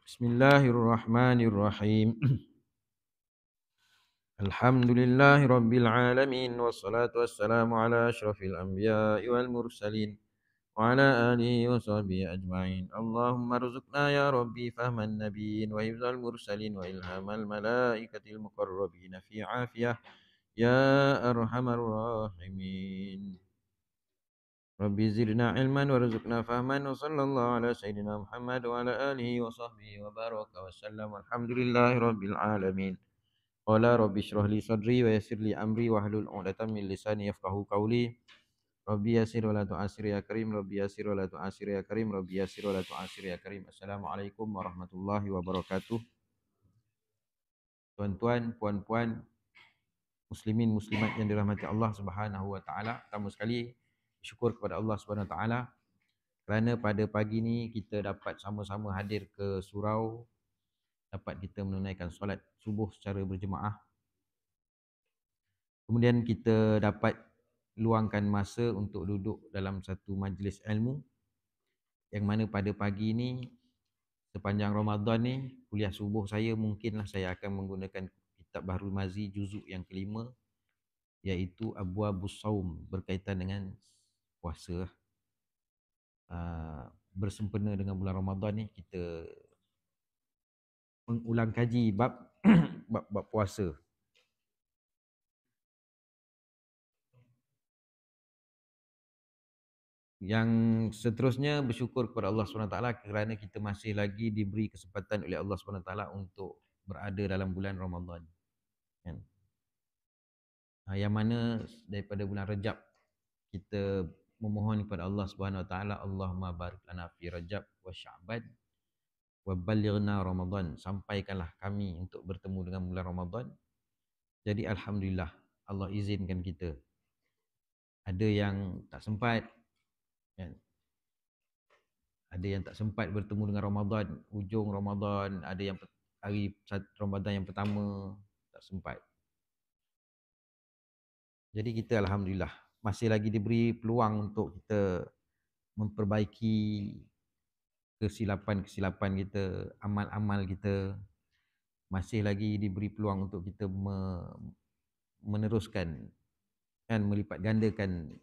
Bismillahirrahmanirrahim. Alhamdulillahi rabbil alamin wassalatu wassalamu ala asyrafil anbiya'i wal mursalin wa ala alihi wa sahbihi ajma'in. Allahumma rzuqna ya rabbi fahman nabiyyin wa hifzal mursalin wa ilhamal malaikatil muqarrabin fi afiyah ya arhamar rahimin. Rabbi zidna ilman warzuqna fahman wa sallallahu ala sayyidina Muhammad wa ala alihi wa sahbihi wa baraka wa sallam. Alhamdulillahi rabbil alamin. Qala rabbi shrah li sadri wa yassir li amri wahlul 'uqdatam min lisani yafqahu qawli. Rabbi yassir wa la tu'assir ya karim, rabbi yassir wa la tu'assir ya karim, rabbi yassir wa la tu'assir ya karim. Assalamualaikum warahmatullahi wabarakatuh. Tuan-tuan, puan-puan, muslimin muslimat yang dirahmati Allah Subhanahu wa taala. Pertama sekali syukur kepada Allah Subhanahu wa taala kerana pada pagi ni kita dapat sama-sama hadir ke surau, dapat kita menunaikan solat subuh secara berjemaah. Kemudian kita dapat luangkan masa untuk duduk dalam satu majlis ilmu, yang mana pada pagi ini sepanjang Ramadan ni kuliah subuh saya mungkinlah saya akan menggunakan kitab Bahrul Mazi juzuk yang kelima, iaitu Abwabus Saum, berkaitan dengan puasa. Bersempena dengan bulan Ramadan ni kita mengulang kaji bab bab puasa. Yang seterusnya bersyukur kepada Allah SWT kerana kita masih lagi diberi kesempatan oleh Allah SWT untuk berada dalam bulan Ramadan. Kan? Yang mana daripada bulan Rajab kita memohon kepada Allah SWT, Allahumma barik lana fi Rajab wa Sya'ban wa ballighna Ramadan, sampaikanlah kami untuk bertemu dengan bulan Ramadan. Jadi alhamdulillah Allah izinkan kita. Ada yang tak sempat, kan? Ada yang tak sempat bertemu dengan Ramadan, hujung Ramadan, ada yang hari Ramadan yang pertama tak sempat. Jadi kita alhamdulillah masih lagi diberi peluang untuk kita memperbaiki kesilapan-kesilapan kita, amal-amal kita. Masih lagi diberi peluang untuk kita meneruskan, kan, melipat gandakan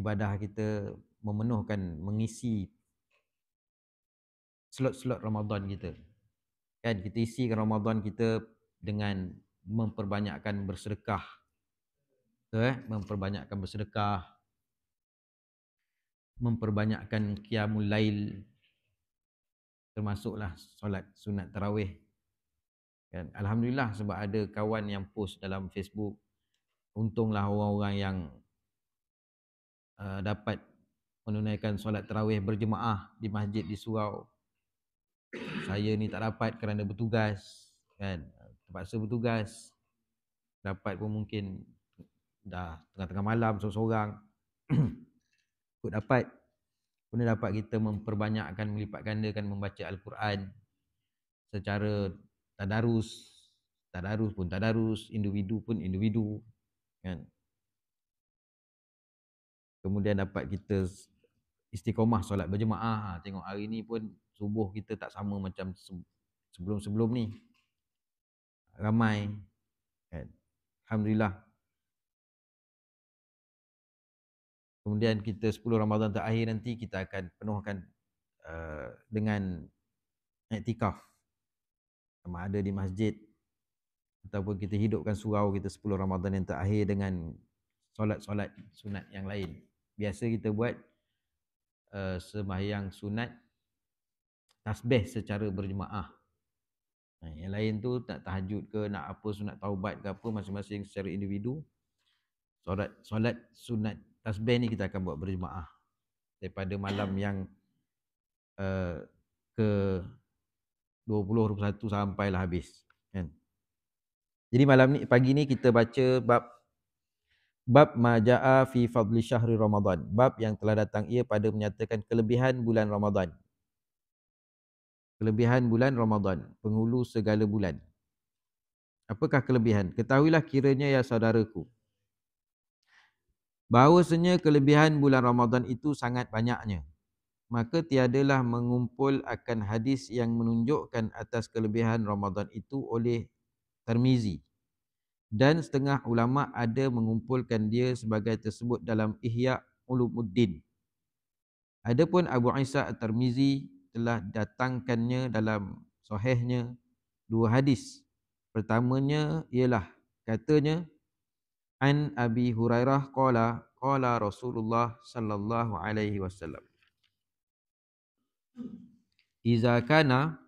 ibadah kita, memenuhkan, mengisi slot-slot Ramadan kita. Kan, kita isikan Ramadan kita dengan memperbanyakkan bersedekah. Memperbanyakkan bersedekah, memperbanyakkan qiyamul lail, termasuklah solat sunat tarawih. Kan, alhamdulillah sebab ada kawan yang post dalam Facebook. Untunglah orang-orang yang dapat menunaikan solat tarawih berjemaah di masjid di surau. Saya ni tak dapat kerana bertugas, kan, terpaksa bertugas. Dapat pun mungkin dah tengah-tengah malam seorang-seorang. Kut dapat. Kemudian dapat kita memperbanyakkan, melipat gandakan membaca Al-Quran secara tadarus. Tadarus pun tadarus, individu pun individu, kan. Kemudian dapat kita istiqomah solat berjemaah. Tengok hari ni pun subuh kita tak sama macam sebelum-sebelum ni. Ramai, kan. Alhamdulillah. Kemudian kita 10 Ramadan terakhir nanti kita akan penuhkan dengan iktikaf. Sama ada di masjid ataupun kita hidupkan surau kita 10 Ramadan yang terakhir dengan solat-solat sunat yang lain. Biasa kita buat sembahyang sunat tasbih secara berjemaah. Yang lain tu nak tahajud ke, nak apa, sunat taubat ke apa, masing-masing secara individu. Solat sunat tasbih ni kita akan buat berjemaah daripada malam yang ke 20, 21 sampailah habis, kan. Jadi malam ni, pagi ni kita baca bab majaa fi fadli syahri Ramadan, bab yang telah datang ia pada menyatakan kelebihan bulan Ramadan. Kelebihan bulan Ramadan, penghulu segala bulan. Apakah kelebihan? Ketahuilah kiranya ya saudaraku, bahawasanya kelebihan bulan Ramadan itu sangat banyaknya. maka tiadalah mengumpul akan hadis yang menunjukkan atas kelebihan Ramadan itu oleh Tirmizi. Dan setengah ulama ada mengumpulkan dia sebagai tersebut dalam Ihya Ulumuddin. Adapun Abu Isa At-Tirmizi telah datangkannya dalam sahihnya dua hadis. Pertamanya ialah katanya an Abi Hurairah qala qala Rasulullah sallallahu alaihi wasallam, iza kana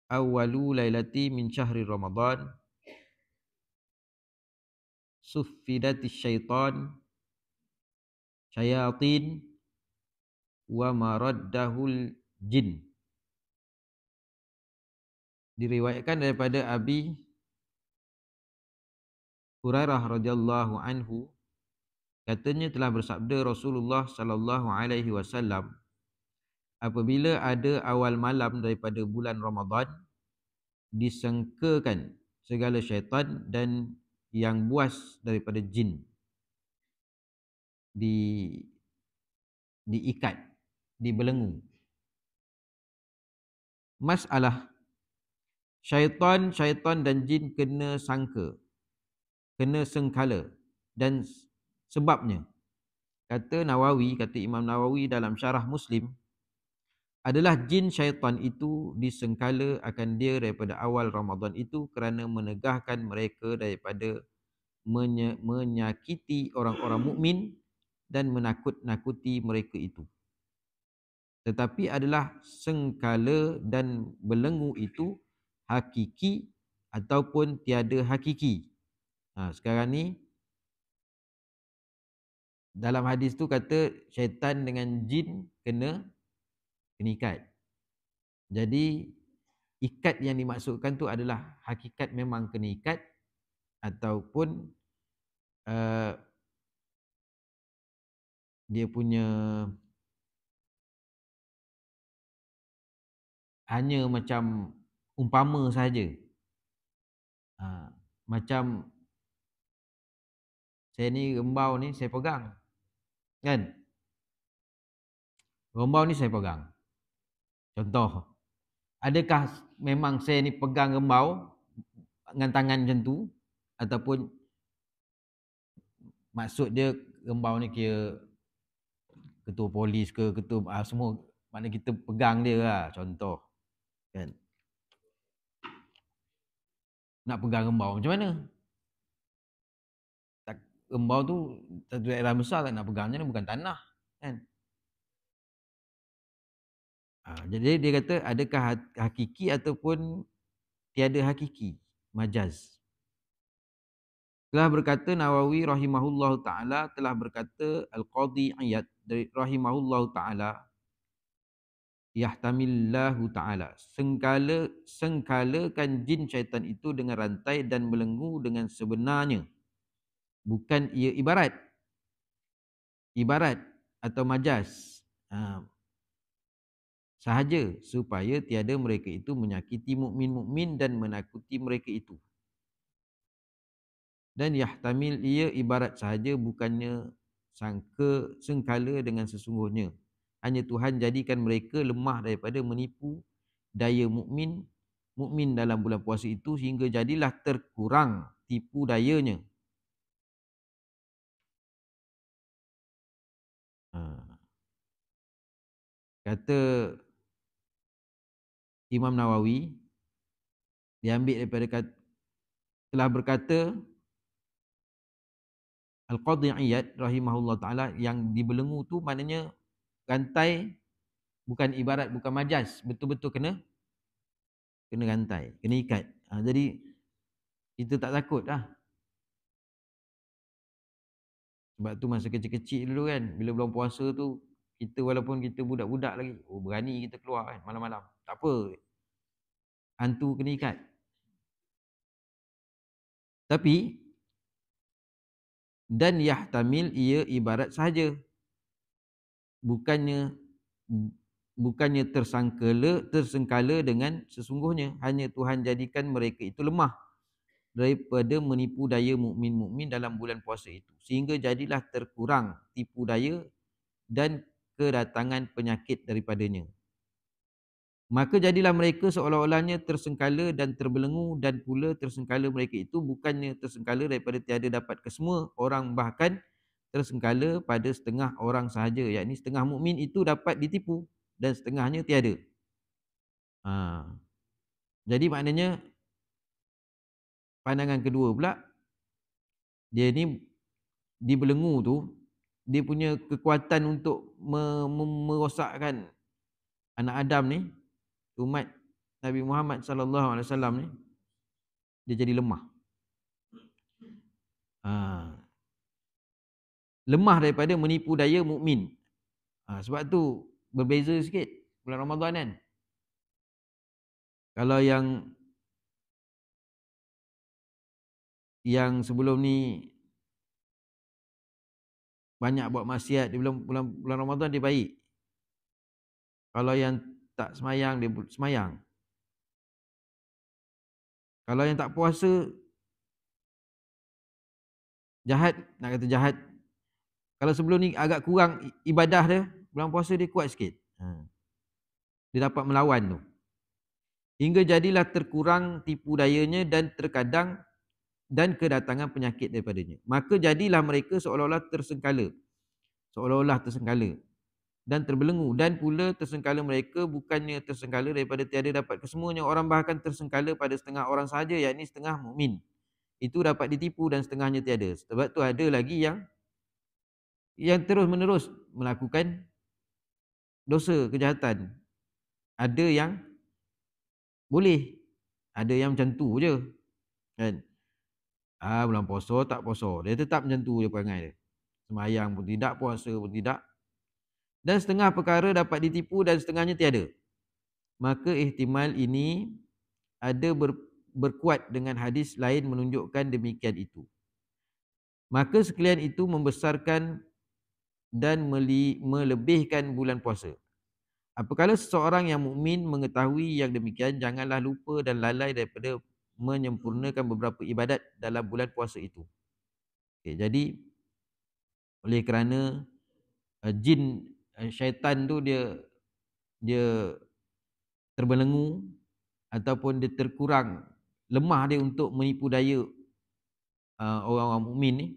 awwalu lailati min syahri Ramadan suffidatis syayatin wa maraddahul jin. Diriwayatkan daripada Abi Hurairah radhiyallahu anhu, katanya telah bersabda Rasulullah sallallahu alaihi wasallam, apabila ada awal malam daripada bulan Ramadan, disengkakan segala syaitan dan yang buas daripada jin diikat, dibelenggu. Masalah syaitan dan jin kena sangka, kena sengkala, dan sebabnya kata Imam Nawawi dalam syarah Muslim, adalah jin syaitan itu disengkala akan dia daripada awal Ramadan itu kerana menegahkan mereka daripada menyakiti orang-orang mukmin dan menakut-nakuti mereka itu. Tetapi adalah sengkala dan belenggu itu hakiki ataupun tiada hakiki. Sekarang ni dalam hadis tu kata syaitan dengan jin kena ikat. Jadi ikat yang dimaksudkan tu adalah hakikat memang kena ikat ataupun dia punya hanya macam umpama saja. Macam saya ni rembau ni saya pegang, kan? Rembau ni saya pegang. Contoh, adakah memang saya ni pegang rembau dengan tangan macam tu, ataupun maksud dia rembau ni kira ketua polis ke ketua semua, makna kita pegang dia lah, contoh, kan? Nak pegang rembau macam mana? Rembau tu satu daerah besar, tak nak pegangnya bukan tanah, kan? Jadi dia kata adakah hakiki ataupun tiada hakiki, majaz. Telah berkata Nawawi rahimahullahu ta'ala, telah berkata Al-Qadhi Iyad rahimahullahu ta'ala, yahtamillahu ta'ala, sengkalakan jin syaitan itu dengan rantai dan belenggu dengan sebenarnya, bukan ia ibarat atau majaz sahaja, supaya tiada mereka itu menyakiti mukmin-mukmin dan menakuti mereka itu. Dan yahtamil, ia ibarat sahaja, bukannya sengkala dengan sesungguhnya. Hanya Tuhan jadikan mereka lemah daripada menipu daya mukmin dalam bulan puasa itu, sehingga jadilah terkurang tipu dayanya. Kata Imam Nawawi, diambil daripada telah berkata Al-Qadhi Iyad rahimahullah ta'ala, yang dibelenggu tu maknanya rantai, bukan ibarat, bukan majaz, betul-betul kena rantai, kena ikat. Jadi kita tak takut lah. Sebab tu masa kecil-kecil dulu kan, bila bulan puasa tu, kita walaupun kita budak-budak lagi, berani kita keluar kan malam-malam. Tak apa, hantu kena ikat. Tapi dan yahtamil, ia ibarat sahaja, bukannya tersengkala dengan sesungguhnya. Hanya Tuhan jadikan mereka itu lemah daripada menipu daya mukmin-mukmin dalam bulan puasa itu, sehingga jadilah terkurang tipu daya dan kedatangan penyakit daripadanya. Maka jadilah mereka seolah-olahnya tersengkala dan terbelenggu, dan pula tersengkala mereka itu bukannya tersengkala daripada tiada dapat kesemua orang, bahkan tersengkala pada setengah orang sahaja, yakni setengah mukmin itu dapat ditipu dan setengahnya tiada. Jadi maknanya pandangan kedua pula, dia ni dibelenggu tu, dia punya kekuatan untuk merosakkan anak Adam ni, umat Nabi Muhammad SAW ni, dia jadi lemah. Lemah daripada menipu daya mukmin. Sebab tu berbeza sikit bulan Ramadan kan. Kalau yang sebelum ni banyak buat maksiat, di bulan Ramadan dia baik. Kalau yang tak semayang, dia semayang. Kalau yang tak puasa, jahat, nak kata jahat. Kalau sebelum ni agak kurang ibadah dia, bulan puasa dia kuat sikit. Dia dapat melawan tu. Hingga jadilah terkurang tipu dayanya dan terkadang dan kedatangan penyakit daripadanya. Maka jadilah mereka seolah-olah tersengkala. Dan terbelenggu, dan pula tersengkala mereka bukannya tersengkala daripada tiada dapat kesemuanya orang, bahkan tersengkala pada setengah orang sahaja, yakni setengah mukmin itu dapat ditipu dan setengahnya tiada. Sebab tu ada lagi yang terus menerus melakukan dosa kejahatan. Ada yang boleh, ada yang macam tu je kan. Bulan puasa tak puasa, dia tetap macam tu je perangai dia. Semayang pun tidak, puasa pun tidak. Dan setengah perkara dapat ditipu dan setengahnya tiada. Maka ihtimal ini ada berkuat dengan hadis lain menunjukkan demikian itu. Maka sekalian itu membesarkan dan melebihkan bulan puasa. Apabila seseorang yang mukmin mengetahui yang demikian, janganlah lupa dan lalai daripada menyempurnakan beberapa ibadat dalam bulan puasa itu. Jadi oleh kerana jin, syaitan tu dia terbelenggu ataupun dia terkurang, lemah dia untuk menipu daya orang-orang mukmin ni.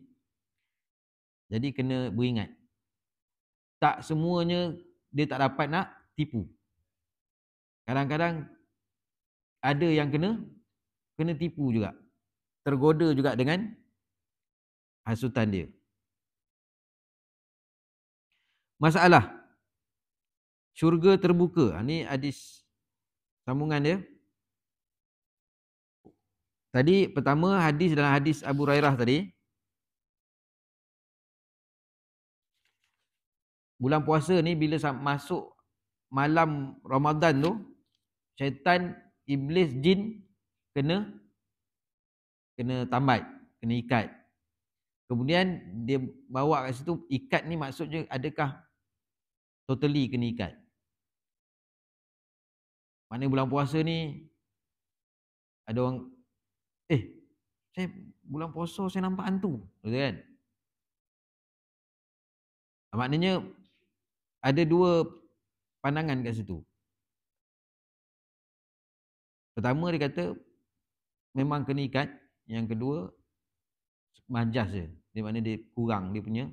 Jadi kena beringat, tak semuanya dia tak dapat nak tipu. Kadang-kadang ada yang kena tipu juga, tergoda juga dengan hasutan dia. Masalah syurga terbuka. Ini hadis sambungan dia. Tadi pertama hadis dalam hadis Abu Hurairah tadi, bulan puasa ni bila masuk malam Ramadan tu, syaitan, iblis, jin kena tambat, kena ikat. Kemudian dia bawa kat situ, ikat ni maksudnya adakah totally kena ikat? Maknanya bulan puasa ni ada orang, saya bulan puasa saya nampak hantu, betul kan? Maknanya ada dua pandangan kat situ. Pertama dia kata memang kena ikat, yang kedua majas je. Dia maknanya dia kurang dia punya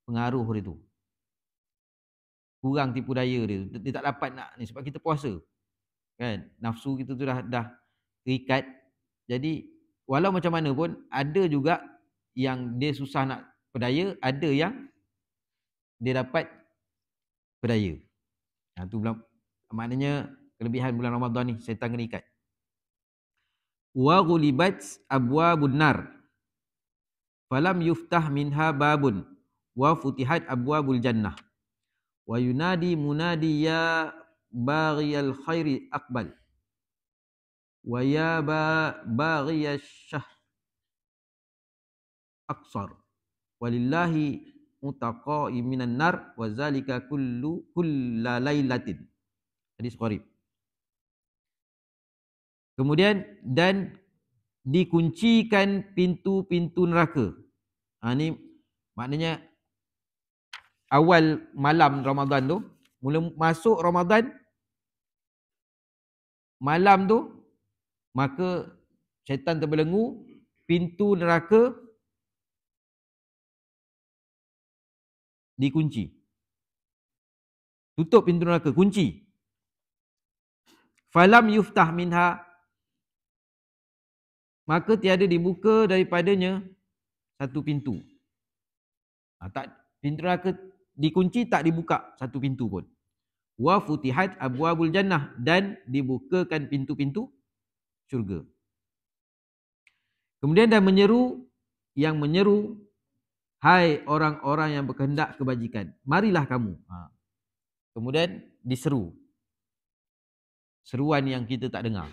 pengaruh dia tu. Kurang tipu daya dia. Dia tak dapat nak ni sebab kita puasa. Kan? Nafsu kita tu dah terikat. Jadi walau macam mana pun ada juga yang dia susah nak berdaya, ada yang dia dapat berdaya. Tu maknanya kelebihan bulan Ramadan ni, syaitan kena ikat. Wa ghulibat abwabun nar falam yuftah minha babun wa futihat abwabul jannah wa yunadi munadi ya baghiyal khairi aqbal wa ya baghiyash syah aqsar walillahi mutaqai minan nar wa zalika kulla lailatin. Hadis qarib. Kemudian dan dikuncikan pintu-pintu neraka. Ini maknanya awal malam Ramadan tu, mula masuk Ramadan malam tu, maka syaitan terbelenggu, pintu neraka dikunci. Tutup pintu neraka, kunci. Falam yuftah minha, maka tiada dibuka daripadanya satu pintu. Pintu neraka dikunci, tak dibuka satu pintu pun. Wa futihat abwabul jannah, dan dibukakan pintu-pintu syurga. Kemudian dan menyeru, hai orang-orang yang berkehendak kebajikan, marilah kamu. Kemudian diseru. Seruan yang kita tak dengar.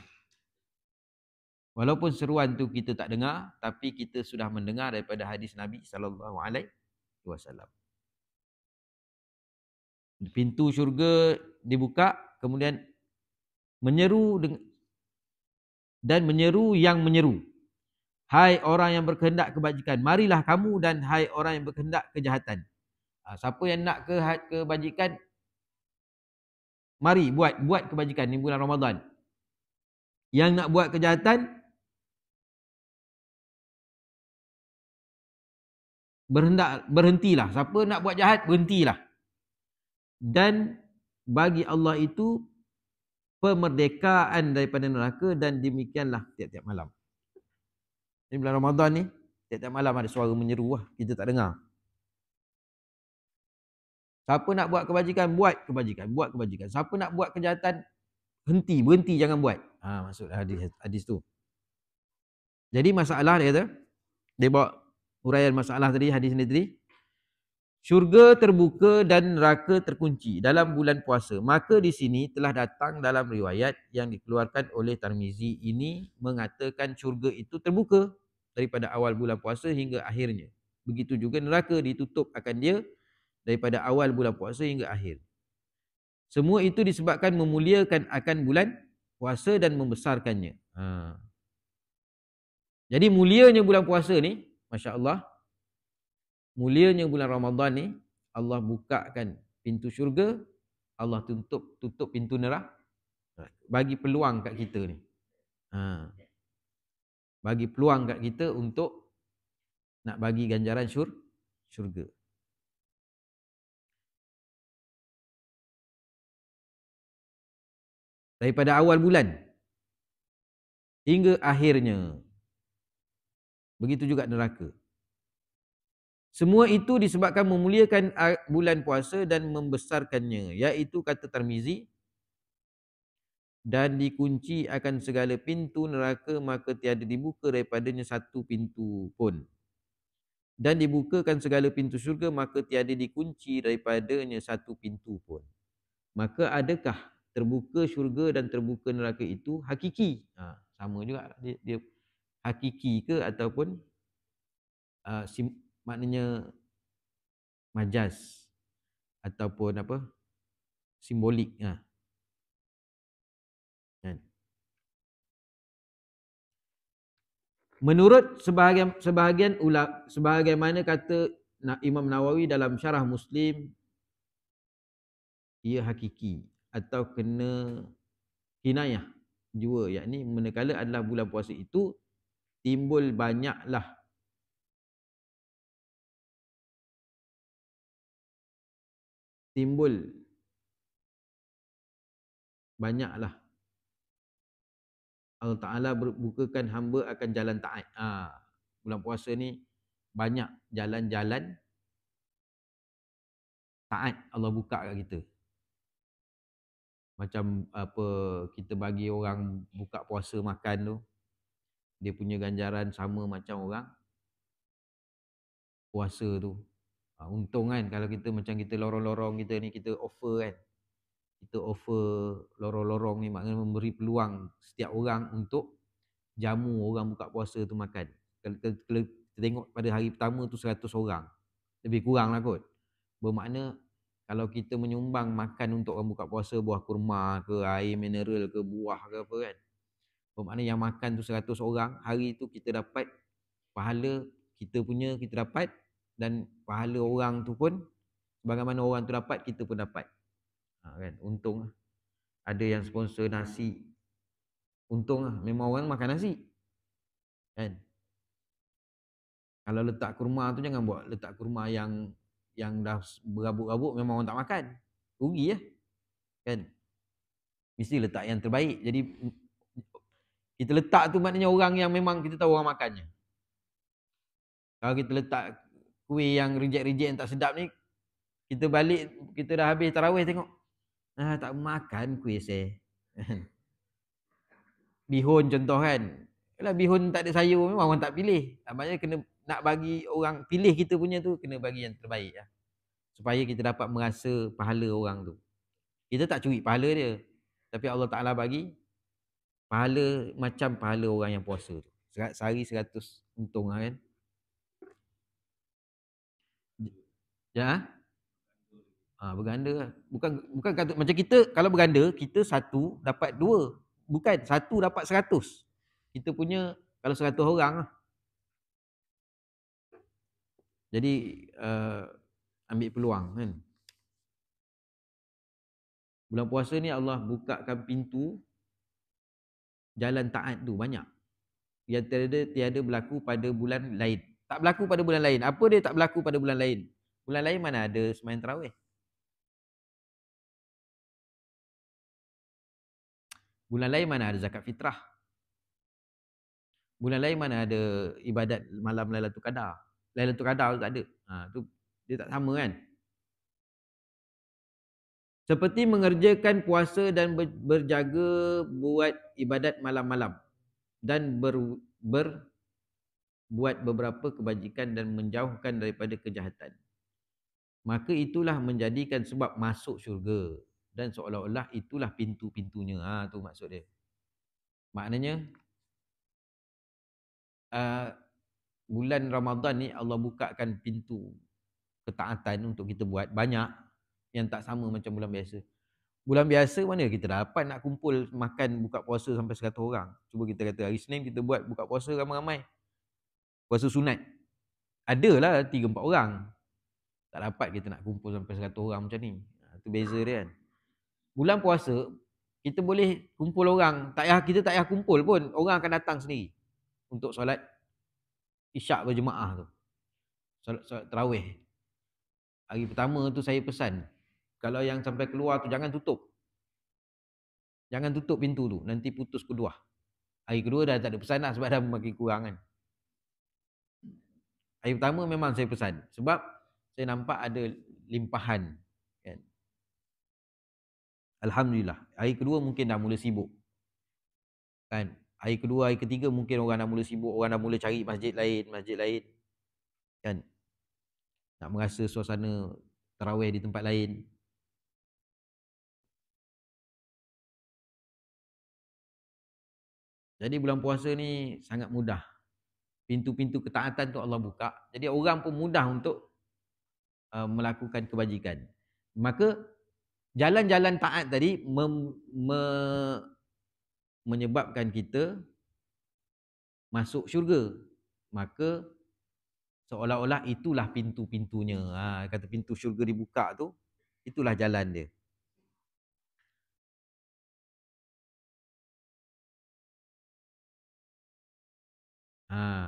Walaupun seruan tu kita tak dengar, tapi kita sudah mendengar daripada hadis Nabi SAW. Pintu syurga dibuka, kemudian menyeru dan menyeru yang menyeru. Hai orang yang berkehendak kebajikan, marilah kamu, dan hai orang yang berkehendak kejahatan. Siapa yang nak kebajikan, mari buat kebajikan ni bulan Ramadan. Yang nak buat kejahatan, berhentilah. Siapa nak buat jahat, berhentilah. Dan bagi Allah itu pemerdekaan daripada neraka, dan demikianlah tiap-tiap malam. Di bulan Ramadan ni, tiap-tiap malam ada suara menyeru lah, kita tak dengar. Siapa nak buat kebajikan, buat kebajikan. Siapa nak buat kejahatan, berhenti, jangan buat. Maksud hadis tu. Jadi masalah dia kata, dia bawa uraian masalah tadi, hadis ni tadi. Syurga terbuka dan neraka terkunci dalam bulan puasa. Maka di sini telah datang dalam riwayat yang dikeluarkan oleh Tirmizi ini mengatakan syurga itu terbuka daripada awal bulan puasa hingga akhirnya. Begitu juga neraka ditutup akan dia daripada awal bulan puasa hingga akhir. Semua itu disebabkan memuliakan akan bulan puasa dan membesarkannya. Jadi mulianya bulan puasa ni, Masya Allah, mulianya bulan Ramadan ni, Allah bukakan pintu syurga, Allah tutup pintu neraka, bagi peluang kat kita ni. Bagi peluang kat kita untuk nak bagi ganjaran syurga. Daripada awal bulan hingga akhirnya. Begitu juga neraka. Semua itu disebabkan memuliakan bulan puasa dan membesarkannya, iaitu kata Tirmizi, dan dikunci akan segala pintu neraka, maka tiada dibuka daripadanya satu pintu pun. Dan dibukakan segala pintu syurga, maka tiada dikunci daripadanya satu pintu pun. Maka adakah terbuka syurga dan terbuka neraka itu hakiki? Sama juga, dia hakiki ke ataupun maknanya majaz ataupun apa, simbolik. Menurut sebahagian ulama, sebagaimana kata Imam Nawawi dalam Syarah Muslim, ia hakiki atau kena kinayah jua, yakni manakala adalah bulan puasa itu timbul banyaklah Allah Ta'ala bukakan hamba akan jalan taat. Bulan puasa ni banyak jalan-jalan taat Allah buka kat kita. Macam apa, kita bagi orang buka puasa makan tu, dia punya ganjaran sama macam orang puasa tu. Untung kan kalau kita macam kita lorong-lorong kita ni, kita offer kan. Kita offer lorong-lorong ni, maknanya memberi peluang setiap orang untuk jamu orang buka puasa tu makan. Kalau kita tengok pada hari pertama tu 100 orang, lebih kurang lah kot. Bermakna kalau kita menyumbang makan untuk orang buka puasa, buah kurma ke, air mineral ke, buah ke apa kan, bermakna yang makan tu 100 orang, hari tu kita dapat pahala kita punya, kita dapat, dan pahala orang tu pun Sebagaimana orang tu dapat, kita pun dapat. Kan? Untung. Ada yang sponsor nasi. Untung lah. Memang orang makan nasi. Kan? Kalau letak kurma tu jangan buat letak kurma yang dah berabuk-rabuk, memang orang tak makan. Rugi lah. Kan? Mesti letak yang terbaik. Jadi kita letak tu maknanya orang yang memang kita tahu orang makannya. Kalau kita letak kuih yang reject-reject yang tak sedap ni, kita balik, kita dah habis tarawih tengok. Tak makan kuih saya. Bihun contoh kan. Yalah, bihun tak ada sayur memang orang tak pilih. Maknanya kena nak bagi orang pilih kita punya tu, kena bagi yang terbaik lah. Supaya kita dapat merasa pahala orang tu. Kita tak curi pahala dia. Tapi Allah Ta'ala bagi pahala macam pahala orang yang puasa tu. Sehari 100 untung lah kan. Ya. Berganda lah. Bukan kata, macam kita kalau berganda, kita satu dapat dua. Bukan, satu dapat 100. Kita punya kalau 100 orang lah. Jadi ambil peluang kan. Bulan puasa ni Allah bukakan pintu jalan taat tu banyak. Yang tiada berlaku pada bulan lain. Tak berlaku pada bulan lain. Apa dia tak berlaku pada bulan lain? Bulan lain mana ada sembahyang tarawih? Bulan lain mana ada zakat fitrah? Bulan lain mana ada ibadat malam Lailatul Qadar? Lailatul Qadar tu tak ada. Tu dia tak sama kan? Seperti mengerjakan puasa dan berjaga buat ibadat malam-malam dan berbuat beberapa kebajikan dan menjauhkan daripada kejahatan. Maka itulah menjadikan sebab masuk syurga dan seolah-olah itulah pintu-pintunya. Tu maksud dia. Maknanya bulan Ramadan ni Allah bukakan pintu ketaatan untuk kita buat banyak yang tak sama macam bulan biasa. Bulan biasa mana kita dapat nak kumpul makan buka puasa sampai 100 orang. Cuba kita kata hari Senin kita buat buka puasa ramai-ramai. Puasa sunat. Adalah 3-4 orang. Tak dapat kita nak kumpul sampai 100 orang macam ni. Itu beza dia kan. Bulan puasa kita boleh kumpul orang. Kita tak payah kumpul pun. Orang akan datang sendiri untuk solat isyak berjemaah tu. Solat tarawih. Hari pertama tu saya pesan, kalau yang sampai keluar tu jangan tutup. Jangan tutup pintu tu, nanti putus kedua. Hari kedua dah tak ada pesan lah sebab dah makin kurang kan. Hari pertama memang saya pesan sebab saya nampak ada limpahan kan. Alhamdulillah. Hari kedua mungkin dah mula sibuk. Kan? Hari kedua, hari ketiga mungkin orang dah mula sibuk, orang dah mula cari masjid lain. Kan? Nak merasa suasana tarawih di tempat lain. Jadi bulan puasa ni sangat mudah. Pintu-pintu ketaatan tu Allah buka. Jadi orang pun mudah untuk melakukan kebajikan. Maka jalan-jalan taat tadi menyebabkan kita masuk syurga. Maka seolah-olah itulah pintu-pintunya. Kata pintu syurga dibuka tu, itulah jalan dia.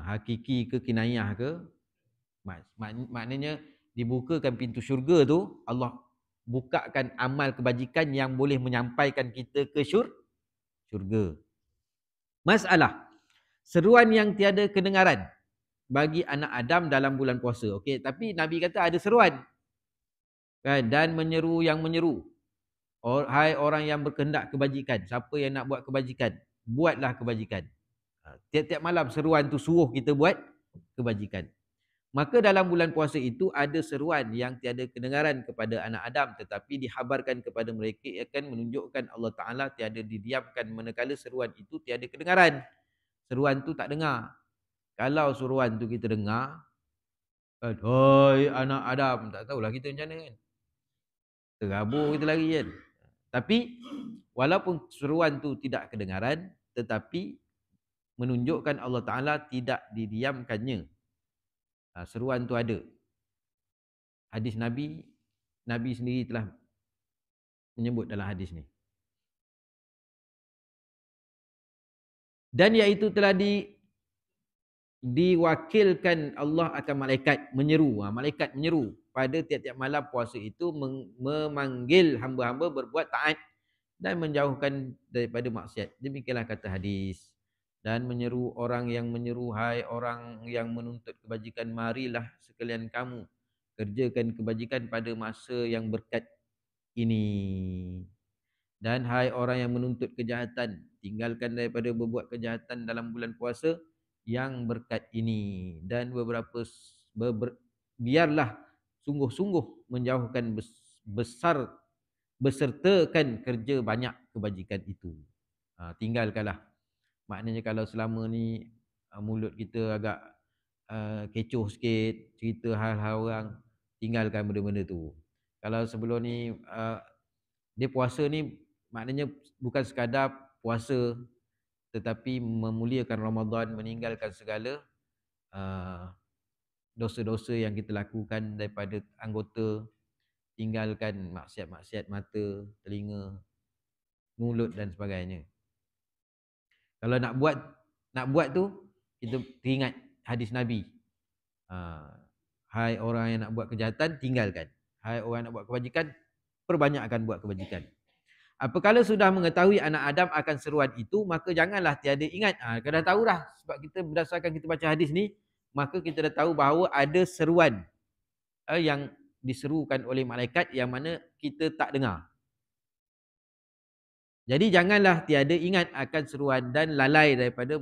Hakiki ke kinayah ke? Maknanya dibukakan pintu syurga tu, Allah bukakan amal kebajikan yang boleh menyampaikan kita ke syurga. Masalah, seruan yang tiada kedengaran bagi anak Adam dalam bulan puasa. Okey, tapi Nabi kata ada seruan. Kan? Dan menyeru yang menyeru. Hai orang yang berkehendak kebajikan, siapa yang nak buat kebajikan, buatlah kebajikan. Tiap-tiap malam seruan tu suruh kita buat kebajikan. Maka dalam bulan puasa itu ada seruan yang tiada kedengaran kepada anak Adam, tetapi dihabarkan kepada mereka akan menunjukkan Allah Ta'ala tiada didiamkan manakala seruan itu tiada kedengaran. Seruan tu tak dengar. Kalau seruan tu kita dengar, hai anak Adam, tak tahulah kita macam mana kan. Terabur kita lari kan. Tapi walaupun seruan tu tidak kedengaran, tetapi menunjukkan Allah Ta'ala tidak didiamkannya. Seruan tu ada. Hadis Nabi Nabi sendiri telah menyebut dalam hadis ni. Dan iaitu telah diwakilkan Allah akan malaikat menyeru. Malaikat menyeru pada tiap-tiap malam puasa itu memanggil hamba-hamba berbuat taat dan menjauhkan daripada maksiat. Demikianlah kata hadis. Dan menyeru orang yang menyeru, hai orang yang menuntut kebajikan, marilah sekalian kamu kerjakan kebajikan pada masa yang berkat ini. Dan hai orang yang menuntut kejahatan, tinggalkan daripada berbuat kejahatan dalam bulan puasa yang berkat ini. Dan biarlah sungguh-sungguh menjauhkan besertakan kerja banyak kebajikan itu. Tinggalkanlah. Maknanya kalau selama ni mulut kita agak kecoh sikit, cerita hal-hal orang, tinggalkan benda-benda tu. Kalau sebelum ni dia puasa ni maknanya bukan sekadar puasa, tetapi memuliakan Ramadan, meninggalkan segala dosa-dosa yang kita lakukan daripada anggota, tinggalkan maksiat-maksiat mata, telinga, mulut dan sebagainya. Kalau nak buat tu, kita teringat hadis Nabi. Hai orang yang nak buat kejahatan, tinggalkan. Hai orang yang nak buat kebajikan, perbanyakkan buat kebajikan. Apabila sudah mengetahui anak Adam akan seruan itu, maka janganlah tiada ingat. Kita dah tahu dah, sebab kita berdasarkan kita baca hadis ni, maka kita dah tahu bahawa ada seruan yang diserukan oleh malaikat yang mana kita tak dengar. Jadi janganlah tiada ingat akan seruan dan lalai daripada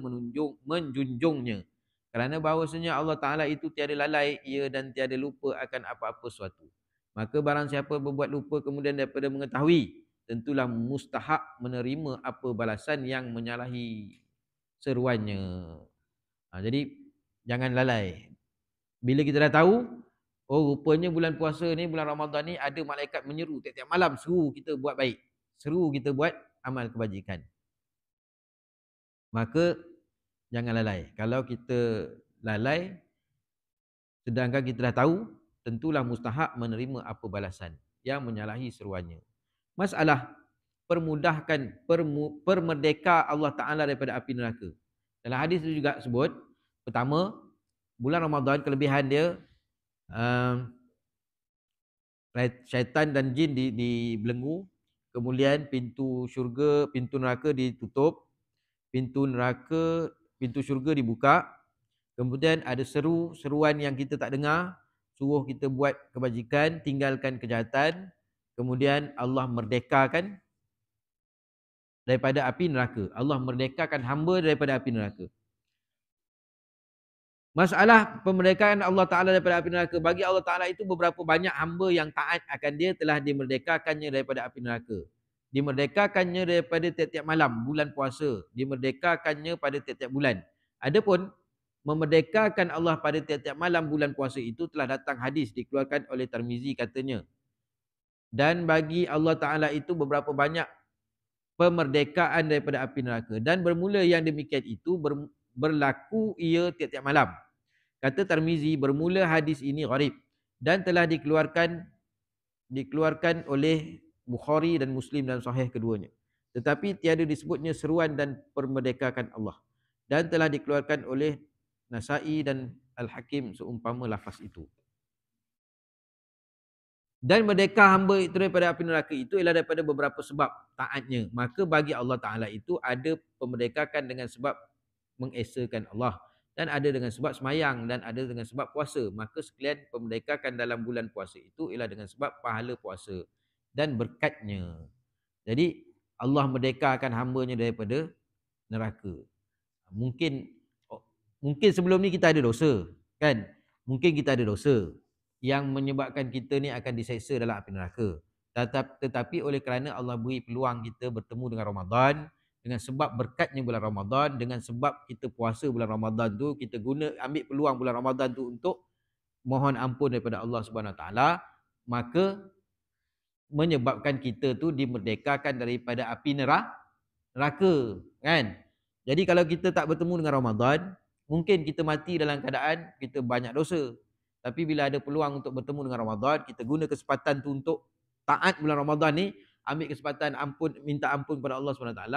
menjunjungnya. Kerana bahawasanya Allah Ta'ala itu tiada lalai, ia dan tiada lupa akan apa-apa suatu. Maka barang siapa berbuat lupa kemudian daripada mengetahui, tentulah mustahak menerima apa balasan yang menyalahi seruannya. Jadi jangan lalai. Bila kita dah tahu, oh rupanya bulan puasa ni, bulan Ramadan ni ada malaikat menyeru tiap-tiap malam, seru kita buat baik, seru kita buat amal kebajikan, maka jangan lalai. Kalau kita lalai sedangkan kita dah tahu, tentulah mustahak menerima apa balasan yang menyalahi seruannya. Masalah permerdeka Allah Ta'ala daripada api neraka. Dalam hadis itu juga sebut, pertama, bulan Ramadan kelebihan dia, syaitan dan jin dibelenggu. Kemudian pintu syurga, pintu neraka ditutup, pintu syurga dibuka. Kemudian ada seruan yang kita tak dengar, suruh kita buat kebajikan, tinggalkan kejahatan. Kemudian Allah merdekakan daripada api neraka. Allah merdekakan hamba daripada api neraka. Masalah pemerdekaan Allah Ta'ala daripada api neraka. Bagi Allah Ta'ala itu beberapa banyak hamba yang taat akan dia telah dimerdekakannya daripada api neraka. Dimerdekakannya daripada tiap-tiap malam bulan puasa. Dimerdekakannya pada tiap-tiap bulan. Adapun memerdekakan Allah pada tiap-tiap malam bulan puasa itu telah datang hadis dikeluarkan oleh Tirmizi katanya. Dan bagi Allah Ta'ala itu beberapa banyak pemerdekaan daripada api neraka. Dan bermula yang demikian itu berlaku ia tiap-tiap malam. Kata Tirmizi, bermula hadis ini gharib dan telah dikeluarkan oleh Bukhari dan Muslim dan sahih keduanya. Tetapi tiada disebutnya seruan dan permerdekakan Allah. Dan telah dikeluarkan oleh Nasa'i dan Al-Hakim seumpama lafaz itu. Dan merdeka hamba itu daripada api neraka itu ialah daripada beberapa sebab taatnya. Maka bagi Allah Ta'ala itu ada pemerdekakan dengan sebab mengesakan Allah. Dan ada dengan sebab semayang dan ada dengan sebab puasa. Maka sekalian pemerdekakan dalam bulan puasa itu ialah dengan sebab pahala puasa dan berkatnya. Jadi Allah merdekakan hambanya daripada neraka. Mungkin sebelum ni kita ada dosa, kan? Mungkin kita ada dosa yang menyebabkan kita ni akan diseksa dalam api neraka. Tetapi oleh kerana Allah beri peluang kita bertemu dengan Ramadan, dengan sebab berkatnya bulan Ramadan, dengan sebab kita puasa bulan Ramadan tu, kita ambil peluang bulan Ramadan tu untuk mohon ampun daripada Allah Subhanahu Wa Taala, maka menyebabkan kita tu dimerdekakan daripada api neraka, kan? Jadi kalau kita tak bertemu dengan Ramadan, mungkin kita mati dalam keadaan kita banyak dosa. Tapi bila ada peluang untuk bertemu dengan Ramadan, kita guna kesempatan tu untuk taat bulan Ramadan ni, ambil kesempatan minta ampun kepada Allah SWT.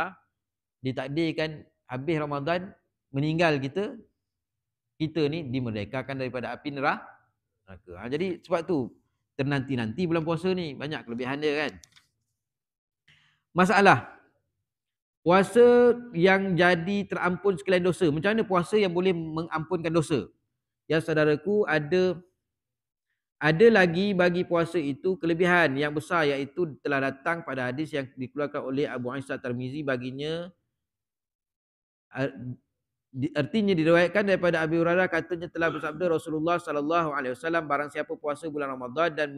Ditakdirkan habis Ramadan, meninggal kita ni dimerdekakan daripada api neraka. Jadi sebab tu ternanti-nanti bulan puasa ni, banyak kelebihan dia kan. Masalah puasa yang jadi terampun sekalian dosa. Macam mana puasa yang boleh mengampunkan dosa? Ya saudaraku, ada lagi bagi puasa itu kelebihan yang besar, iaitu telah datang pada hadis yang dikeluarkan oleh Abu Isa Tirmizi baginya. Artinya diriwayatkan daripada Abi Hurairah, katanya telah bersabda Rasulullah sallallahu alaihi wasallam, barang siapa puasa bulan Ramadan dan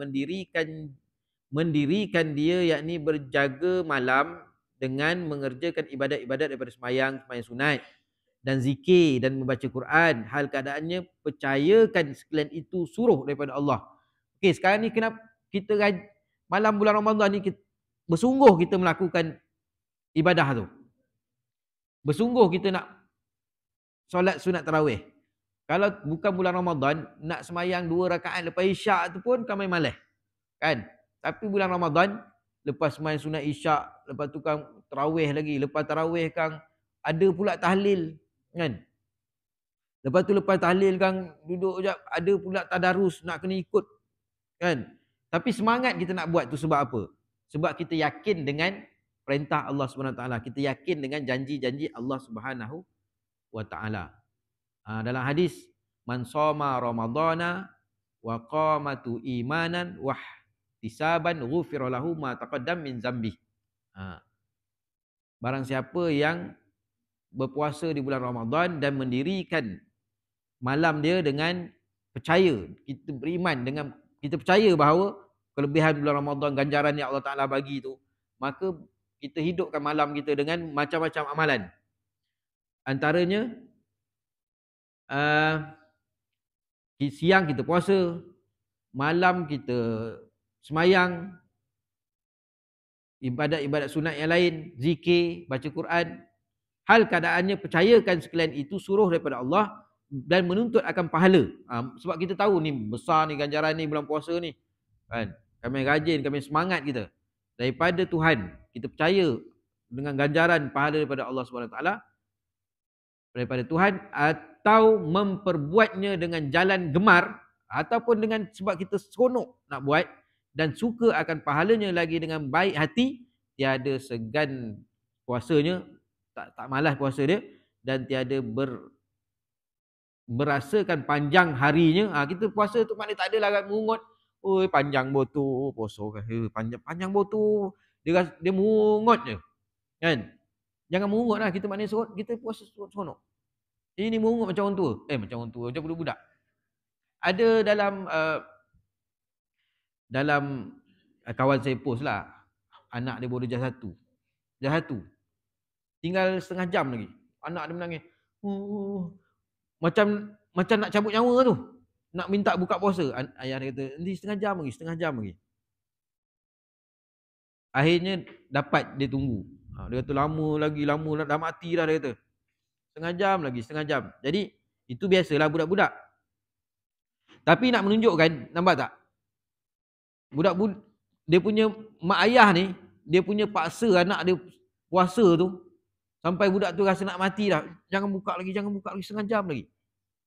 mendirikan dia, yakni berjaga malam dengan mengerjakan ibadat-ibadat daripada sembahyang sunat dan zikir dan membaca Quran, hal keadaannya percayakan sekalian itu suruh daripada Allah. Okey, sekarang ni kenapa kita malam bulan Ramadan ni bersungguh kita melakukan ibadah tu. Bersungguh kita nak solat sunat tarawih. Kalau bukan bulan Ramadan, nak semayang 2 rakaat lepas isyak tu pun kami malas. Kan? Tapi bulan Ramadan, lepas semayang sunat isyak, lepas tu kan tarawih lagi, lepas tarawih kan ada pula tahlil, kan? Lepas tu lepas tahlil kan duduk sekejap, ada pula tadarus nak kena ikut, kan? Tapi semangat kita nak buat tu sebab apa? Sebab kita yakin dengan perintah Allah SWT. Kita yakin dengan janji-janji Allah Subhanahu wa ta'ala. Dalam hadis, man shoma ramadana wa qamatu imanan wa ihtisaban ghufira lahu ma taqaddam min zambi. Barang siapa yang berpuasa di bulan Ramadan dan mendirikan malam dia dengan percaya, kita beriman dengan, kita percaya bahawa kelebihan bulan Ramadan, ganjaran yang Allah Ta'ala bagi tu, maka kita hidupkan malam kita dengan macam-macam amalan. Antaranya siang kita puasa, malam kita semayang, ibadat-ibadat sunat yang lain, zikir, baca Quran. Hal keadaannya percayakan sekalian itu suruh daripada Allah dan menuntut akan pahala. Sebab kita tahu ni besar ni ganjaran ni bulan puasa ni, kan? Kami rajin, kami semangat kita daripada Tuhan. Kita percaya dengan ganjaran pahala daripada Allah SWT, daripada Tuhan, atau memperbuatnya dengan jalan gemar, ataupun dengan sebab kita seronok nak buat dan suka akan pahalanya lagi dengan baik hati, tiada segan puasanya, tak malas puasa dia, dan tiada berasakan panjang harinya. Kita puasa tu maknanya tak ada larat mungut. Oi, panjang botu puasa kan. Panjang botu. Dia mungut je. Kan? Jangan mungut lah. Kita maknanya kita puasa seronok. Ini mungut macam orang tua. Macam orang tua, macam budak-budak. Ada dalam kawan saya post lah, anak dia baru darjah 1. Tinggal setengah jam lagi. Anak dia menangis. Macam nak cabut nyawa tu. Nak minta buka puasa. Ayah dia kata, nanti setengah jam lagi. Akhirnya dapat dia tunggu. Dia kata lama lagi, dah mati dah dia kata. Setengah jam. Jadi itu biasalah budak-budak. Tapi nak menunjukkan, nampak tak? Budak-budak, dia punya mak ayah ni, dia punya paksa anak dia puasa tu, sampai budak tu rasa nak mati dah. Jangan buka lagi, setengah jam lagi.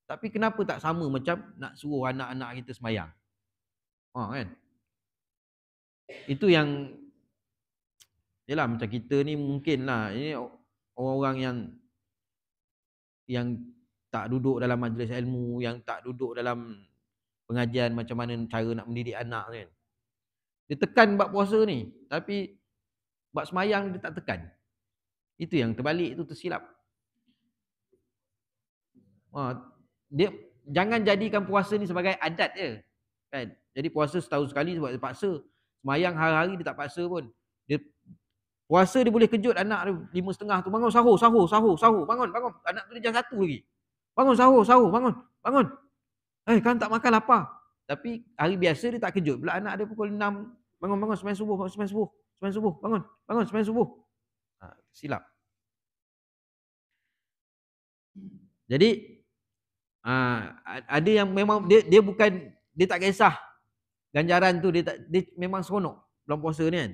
Tapi kenapa tak sama macam nak suruh anak-anak kita semayang? Kan? Itu yang, yalah, macam kita ni mungkin lah, ini orang-orang yang tak duduk dalam majlis ilmu, yang tak duduk dalam pengajian macam mana cara nak mendidik anak kan. Dia tekan bab puasa ni, tapi bab semayang dia tak tekan. Itu yang terbalik, itu tersilap. Dia jangan jadikan puasa ni sebagai adat je, kan? Jadi puasa setahun sekali sebab dia paksa. Semayang hari-hari dia tak paksa pun. Dia puasa, dia boleh kejut anak dia 5:30 tu, bangun sahur. Bangun. Anak tu darjah 1 lagi. Bangun sahur, bangun. Kan tak makan lapar. Tapi hari biasa dia tak kejut. Pula anak dia pukul 6, bangun sembahyang subuh, bangun sembahyang subuh. Silap. Jadi ada yang memang dia bukan dia tak kisah ganjaran tu, dia memang seronok bulan puasa ni kan.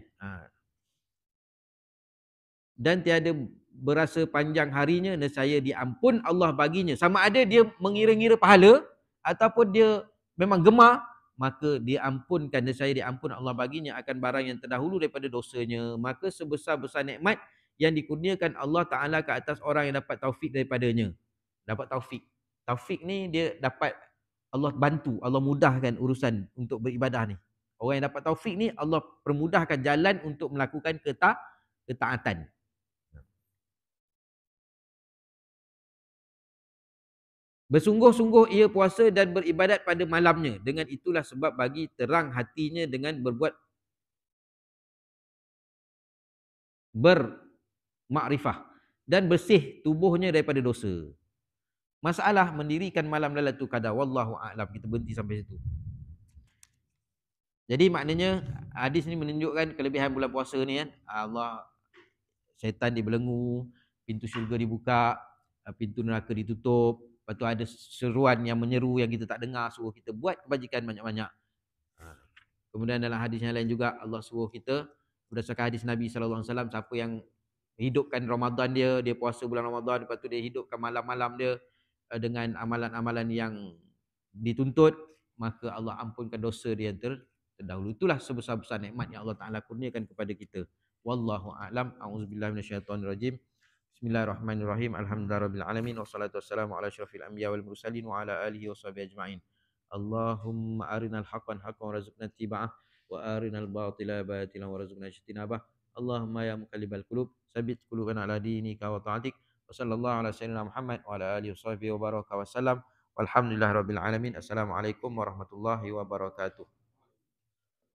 Dan tiada berasa panjang harinya nescaya diampun Allah baginya. Sama ada dia mengira-ngira pahala ataupun dia memang gemar, maka diampunkan, nescaya diampun Allah baginya akan barang yang terdahulu daripada dosanya. Maka sebesar-besar nikmat yang dikurniakan Allah Ta'ala ke atas orang yang dapat taufik daripadanya. Dapat taufik. Taufik ni dia dapat Allah bantu, Allah mudahkan urusan untuk beribadah ni. Orang yang dapat taufik ni Allah permudahkan jalan untuk melakukan ketaatan. Bersungguh-sungguh ia puasa dan beribadat pada malamnya. Dengan itulah sebab bagi terang hatinya dengan berbuat bermakrifah dan bersih tubuhnya daripada dosa. Masalah mendirikan malam Lailatul Qadar, wallahu a'lam. Kita berhenti sampai situ. Jadi maknanya hadis ni menunjukkan kelebihan bulan puasa ni kan. Allah, syaitan dibelenggu, pintu syurga dibuka, pintu neraka ditutup. Lepas tu ada seruan yang menyeru yang kita tak dengar, suruh kita buat kebajikan banyak-banyak. Kemudian dalam hadis yang lain juga Allah suruh kita, berdasarkan hadis Nabi SAW, siapa yang hidupkan Ramadan dia puasa bulan Ramadan, lepas tu dia hidupkan malam-malam dia dengan amalan-amalan yang dituntut, maka Allah ampunkan dosa dia yang terdahulu. Itulah sebesar-besar nikmat yang Allah Ta'ala kurniakan kepada kita. Wallahu a'lam. A'udzubillahi minasyaitonirrajim. Bismillahirrahmanirrahim. Alhamdulillahirabbil alamin wassalatu wassalamu ala asyrafil anbiya wal mursalin wa ala alihi washabihi ajmain. Allahumma arinal haqqan haqqan warzuqna ittiba'ah wa arinal batila batilan warzuqna ijtinabah. Allahumma ya muqallibal qulub tsabbit qulubana ala dinika wa ta'atik. Wa sallallahu ala sayyidina Muhammad wa ala alihi washabihi wa baraka wa sallam. Walhamdulillahirabbil alamin. Assalamualaikum warahmatullahi wabarakatuh.